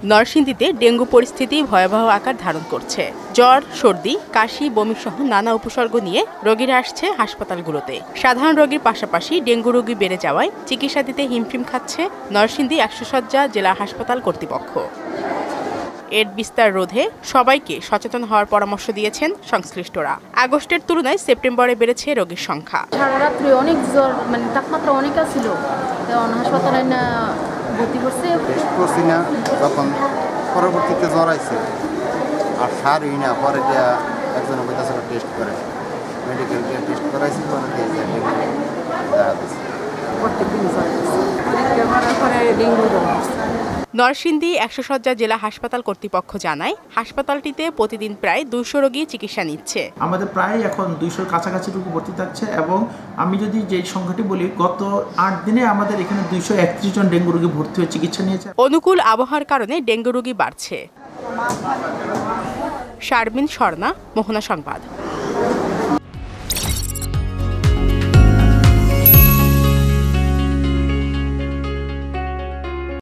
নরসিংদীতে ডেঙ্গু পরিস্থিতি ভয়াবহ আকার ধারণ করছে। জ্বর, সর্দি, কাশি, বমি সহ নানা উপসর্গ নিয়ে রোগীরা আসছে হাসপাতালগুলোতে। সাধারণ রোগীর পাশাপাশি ডেঙ্গু রোগী বেড়ে যাওয়ায় চিকিৎসা দিতে হিমশিম খাচ্ছে নরসিংদী ১০০ শয্যা জেলা হাসপাতাল কর্তৃপক্ষ। এর বিস্তার রোধে সবাইকে সচেতন হওয়ার পরামর্শ দিয়েছেন সংশ্লিষ্টরা। আগস্টের তুলনায় সেপ্টেম্বরে বেড়েছে রোগীর সংখ্যা। সারা রাত্রে অনেক জ্বর, তাপমাত্রা অনেক ছিল, হাসপাতালে না ভর্তি করছে। টেস্ট করছি না, তখন পরবর্তীতে জ্বর আইছে আর সারই না, পরে দিয়া একজন টেস্ট করে মেডিকেল দিয়ে টেস্ট করাইছি, পরে দিয়ে দেখা দিচ্ছে প্রত্যেকদিন ডেঙ্গু জ্বর। নরসিংদী ১০০ শয্যা জেলা হাসপাতাল কর্তৃপক্ষ জানায়, হাসপাতালটিতে প্রতিদিন প্রায় ২০০ রোগী চিকিৎসা নিচ্ছে। আমাদের প্রায় এখন ২০০-র কাছাকাছি রোগী ভর্তি থাকছে এবং আমি যদি যে সংখ্যাটি বলি, গত ৮ দিনে আমাদের এখানে ২৩১ জন ডেঙ্গু রোগী ভর্তি হয়ে চিকিৎসা নিয়েছে। অনুকূল আবহাওয়ার কারণে ডেঙ্গু রোগী বাড়ছে। শারমিন স্বর্ণা, মোহনা সংবাদ।